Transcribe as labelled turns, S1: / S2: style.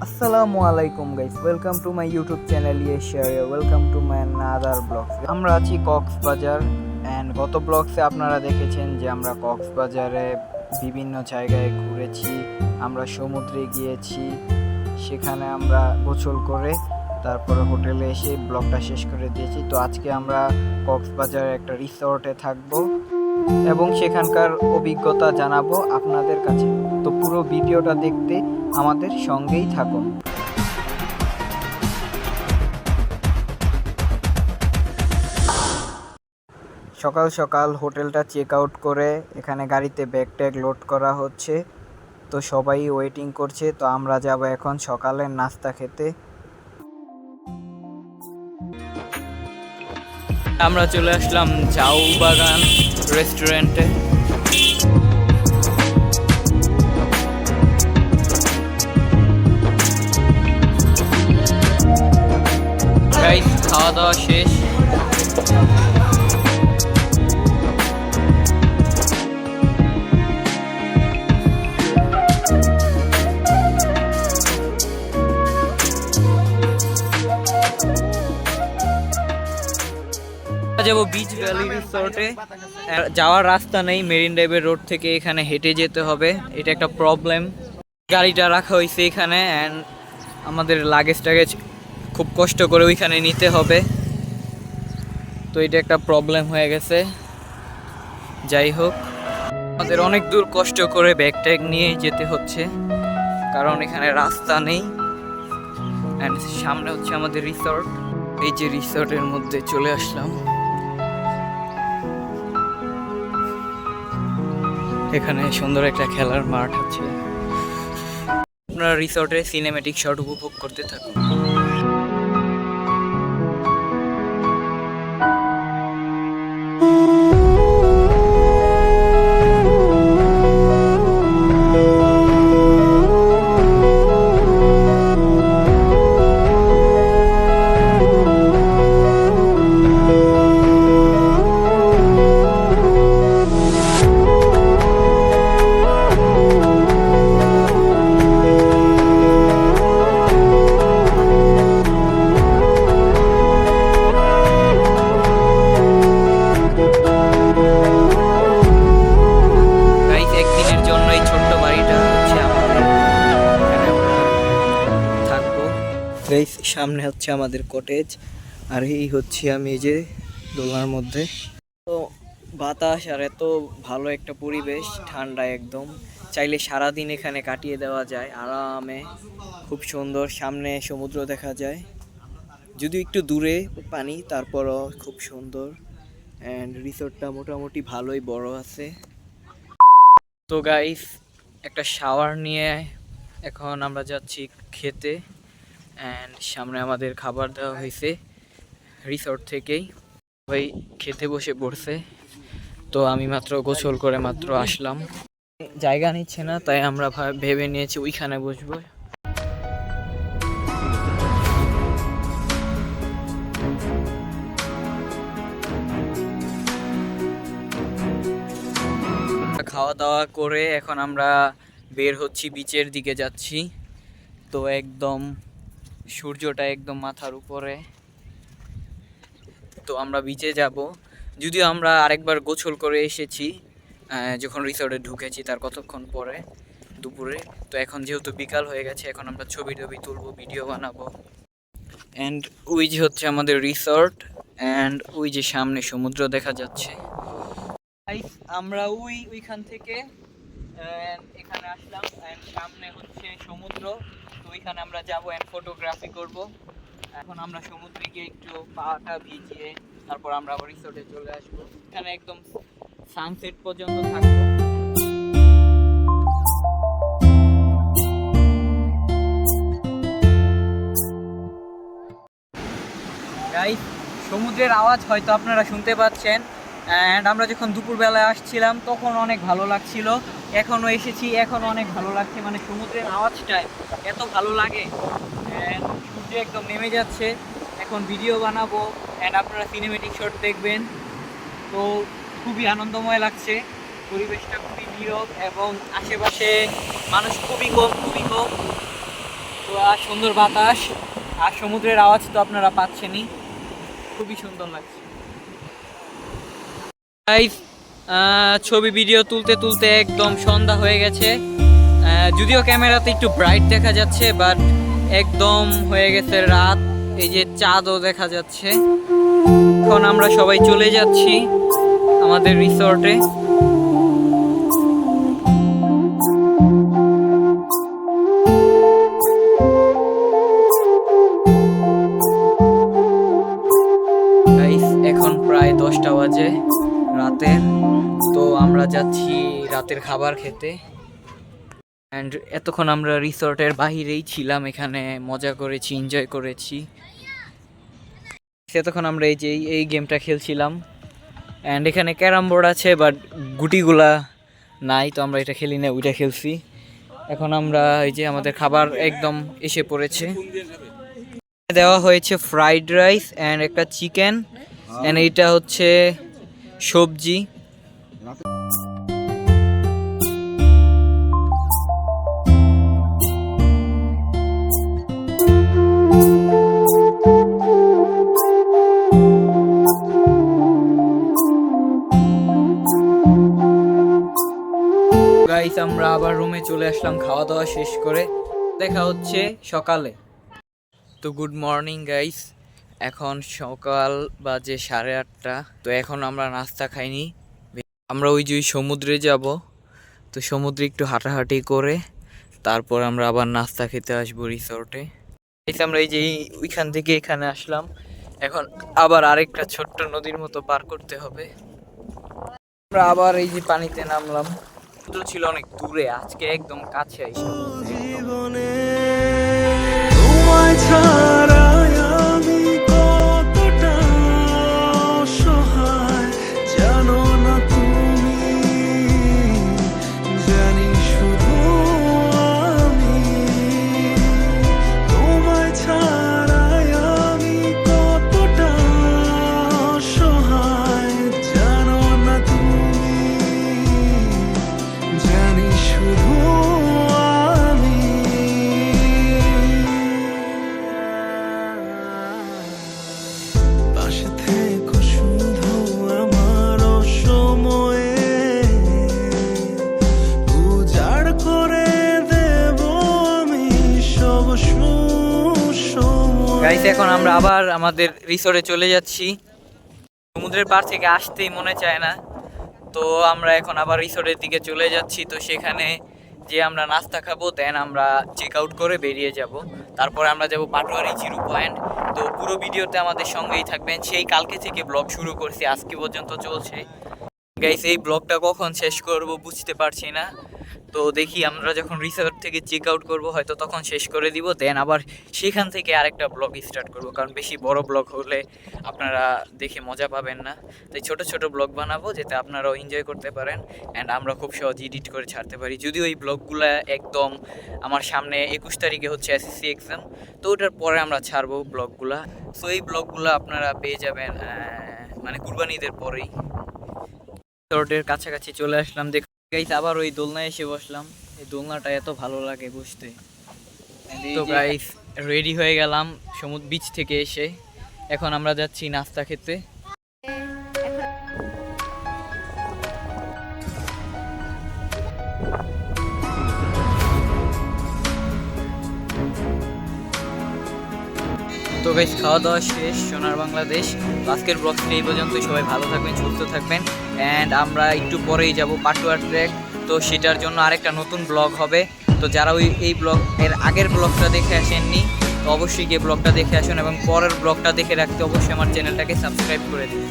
S1: আসসালামু আলাইকুম guys, welcome to my YouTube channel ইয়েশারিয়া, welcome to my another blogs. আমরা আছি কক্সবাজার অ্যান্ড গত ব্লগসে আপনারা দেখেছেন যে আমরা কক্সবাজারে বিভিন্ন জায়গায় ঘুরেছি, আমরা সমুদ্রে গিয়েছি, সেখানে আমরা গোসল করে তারপরে হোটেলে এসে ব্লগটা শেষ করে দিয়েছি। তো আজকে আমরা কক্সবাজারে একটা রিসর্টে থাকবো এবং সেখানকার অভিজ্ঞতা জানাবো আপনাদের কাছে। তো পুরো ভিডিওটা দেখতে আমাদের সঙ্গেই থাকুন। সকাল সকাল হোটেলটা চেক আউট করে এখানে গাড়িতে ব্যাগ ট্যাগ লোড করা হচ্ছে। তো সবাই ওয়েটিং করছে। তো আমরা যাব এখন সকালের নাস্তা খেতে। আমরা চলে আসলাম ঝাউ বাগান রেস্টুরেন্টে। গাইস, খাওয়া দাওয়া শেষ। যাবো বিচ ভ্যালি রিসোর্টে। যাওয়ার রাস্তা নেই, মেরিন ড্রাইভের রোড থেকে এখানে হেঁটে যেতে হবে। এটা একটা প্রবলেম। গাড়িটা রাখা হয়েছে এখানে অ্যান্ড আমাদের লাগেজ টাগেজ খুব কষ্ট করে ওইখানে নিতে হবে। তো এটা একটা প্রবলেম হয়ে গেছে। যাই হোক, আমাদের অনেক দূর কষ্ট করে ব্যাগ ট্যাগ নিয়ে যেতে হচ্ছে, কারণ এখানে রাস্তা নেই। অ্যান্ড সামনে হচ্ছে আমাদের রিসর্ট। এই যে রিসর্টের মধ্যে চলে আসলাম। এখানে সুন্দর একটা খেলার মাঠ আছে। আপনারা রিসর্টের সিনেমেটিক শট উপভোগ করতে থাকুন। সামনে হচ্ছে আমাদের কটেজ, আর এই হচ্ছে আমি এই যে দোলনার মধ্যে। তো বাতাস আর এত ভালো একটা পরিবেশ, ঠান্ডা একদম। চাইলে সারাদিন এখানে কাটিয়ে দেওয়া যায় আরামে। খুব সুন্দর, সামনে সমুদ্র দেখা যায়, যদিও একটু দূরে পানি, তারপরও খুব সুন্দর। অ্যান্ড রিসোর্টটা মোটামুটি ভালোই বড় আছে। তো গাইস, একটা শাওয়ার নিয়ে এখন আমরা যাচ্ছি খেতে। অ্যান্ড সামনে আমাদের খাবার দেওয়া হয়েছে রিসর্ট থেকেই। ভাই খেতে বসে পড়ছে। তো আমি মাত্র গোসল করে মাত্র আসলাম। জায়গা নিচ্ছে না, তাই আমরা ভেবে নিয়েছি ওইখানে বসবো। খাওয়া দাওয়া করে এখন আমরা বের হচ্ছি, বিচের দিকে যাচ্ছি। তো একদম সূর্যটা একদম মাথার উপরে। তো আমরা বিচে যাব, যদিও আমরা আরেকবার গোসল করে এসেছি যখন রিসর্টে ঢুকেছি তার কতক্ষণ পরে, দুপুরে। তো এখন যেহেতু বিকাল হয়ে গেছে, এখন আমরা ছবি টবি তুলবো, ভিডিও বানাবো। অ্যান্ড ওই যে হচ্ছে আমাদের রিসর্ট, অ্যান্ড ওই যে সামনে সমুদ্র দেখা যাচ্ছে। আমরা ওইখান থেকে এখানে আসলাম, অ্যান্ড সামনে হচ্ছে সমুদ্র। তো ওইখানে আমরা যাবো অ্যান্ড ফটোগ্রাফি করব। এখন আমরা সমুদ্রে গিয়ে একটু পাটা ভিজিয়ে তারপর আমরা আবার রিসোর্টে চলে আসবো। এখানে একদম সানসেট পর্যন্ত থাকবো। গাইস, সমুদ্রের আওয়াজ হয়তো আপনারা শুনতে পাচ্ছেন। অ্যান্ড আমরা যখন দুপুরবেলায় আসছিলাম তখন অনেক ভালো লাগছিল, এখনও এসেছি, এখনও অনেক ভালো লাগছে। মানে সমুদ্রের আওয়াজটা এত ভালো লাগে। সূর্য একদম নেমে যাচ্ছে, এখন ভিডিও বানাবো অ্যান্ড আপনারা সিনেমেটিক শট দেখবেন। তো খুবই আনন্দময় লাগছে, পরিবেশটা খুবই নীরব এবং আশেপাশে মানুষ খুবই কম। তো সুন্দর বাতাস আর সমুদ্রের আওয়াজ তো আপনারা পাচ্ছেনই, খুবই সুন্দর লাগছে। ছবি ভিডিও তুলতে তুলতে একদম সন্ধ্যা হয়ে গেছে। যদিও ক্যামেরাতে একটু ব্রাইট দেখা যাচ্ছে, বাট একদম হয়ে গেছে রাত। এই যে চাঁদও দেখা যাচ্ছে। এখন আমরা সবাই চলে যাচ্ছি আমাদের রিসর্টে। এখন প্রায় 10টা বাজে রাতের। তো আমরা যাচ্ছি রাতের খাবার খেতে। অ্যান্ড এতক্ষণ আমরা রিসর্টের বাহিরেই ছিলাম, এখানে মজা করেছি, এনজয় করেছি। এতক্ষণ আমরা এই গেমটা খেলছিলাম। অ্যান্ড এখানে ক্যারাম বোর্ড আছে, বাট গুটিগুলা নাই, তো আমরা এটা খেলি না, ওইটা খেলছি। এখন আমরা এই যে আমাদের খাবার একদম এসে পড়েছে। দেওয়া হয়েছে ফ্রাইড রাইস অ্যান্ড একটা চিকেন, অ্যান্ড এইটা হচ্ছে সবজি। গাইস আমরা আবার রুমে চলে আসলাম খাওয়া দাওয়া শেষ করে। দেখা হচ্ছে সকালে। তো গুড মর্নিং গাইস, এখন সকাল বাজে 8:30। তো এখন আমরা নাস্তা খাইনি, আমরা ওই যে সমুদ্রে যাব। তো সমুদ্রে একটু হাঁটাহাঁটি করে তারপর আমরা আবার নাস্তা খেতে আসবো রিসর্টে। আমরা এই যে ওইখান থেকে এখানে আসলাম, এখন আবার আরেকটা ছোট্ট নদীর মতো পার করতে হবে। আমরা আবার এই যে পানিতে নামলাম। সমুদ্র ছিল অনেক দূরে, আজকে একদম কাছে আইসা গাইস। এখন আমরা আবার আমাদের রিসোর্টে চলে যাচ্ছি। সমুদ্রের পাড় থেকে আসতেই মনে চায় না, তো আমরা এখন আবার রিসোর্টের দিকে চলে যাচ্ছি। তো সেখানে যে আমরা নাস্তা খাবো, দেন আমরা চেক আউট করে বেরিয়ে যাব। তারপরে আমরা যাব পাটোয়ারি জিরো পয়েন্ট। তো পুরো ভিডিওতে আমাদের সঙ্গেই থাকবেন। সেই কালকে থেকে ব্লগ শুরু করছি, আজকে পর্যন্ত চলছে। গাইস এই ব্লগটা কখন শেষ করব বুঝতে পারছি না। তো দেখি আমরা যখন রিসর্ট থেকে চেক আউট করবো হয়তো তখন শেষ করে দিব, দেন আবার সেখান থেকে আরেকটা ব্লগ স্টার্ট করব। কারণ বেশি বড় ব্লগ হলে আপনারা দেখে মজা পাবেন না, তাই ছোট ছোট ব্লগ বানাবো যাতে আপনারাও এনজয় করতে পারেন অ্যান্ড আমরা খুব সহজ এডিট করে ছাড়তে পারি। যদিও এই ব্লগগুলো একদম আমার সামনে 21 তারিখে হচ্ছে এসএসসি এক্সাম, তো ওটার পরে আমরা ছাড়বো ব্লগগুলা। সো এই ব্লগগুলো আপনারা পেয়ে যাবেন মানে কুরবানি ঈদের পরেই। রিসর্টের কাছাকাছি চলে আসলাম। গাইস আবার ওই দোলনায় এসে বসলাম। এই দোলনাটা এত ভালো লাগে বসতে। তো গাইস রেডি হয়ে গেলাম সমুদ্র বিচ থেকে এসে। এখন আমরা যাচ্ছি নাস্তা খেতে। তো গাইস খাওয়া দাওয়া শেষ সোনার বাংলাদেশ। আজকের ব্লগটি এই পর্যন্তই। সবাই ভালো থাকবেন, সুস্থ থাকবেন অ্যান্ড আমরা একটু পরেই যাব পাটুয়া ট্রেক। তো সেটার জন্য আরেকটা নতুন ব্লগ হবে। তো যারা এই ব্লগ এর আগের ব্লগটা দেখে আসেননি, তো অবশ্যই গিয়ে ব্লগটা দেখে আসুন এবং পরের ব্লগটা দেখে রাখতে অবশ্যই আমার চ্যানেলটাকে সাবস্ক্রাইব করে দিন।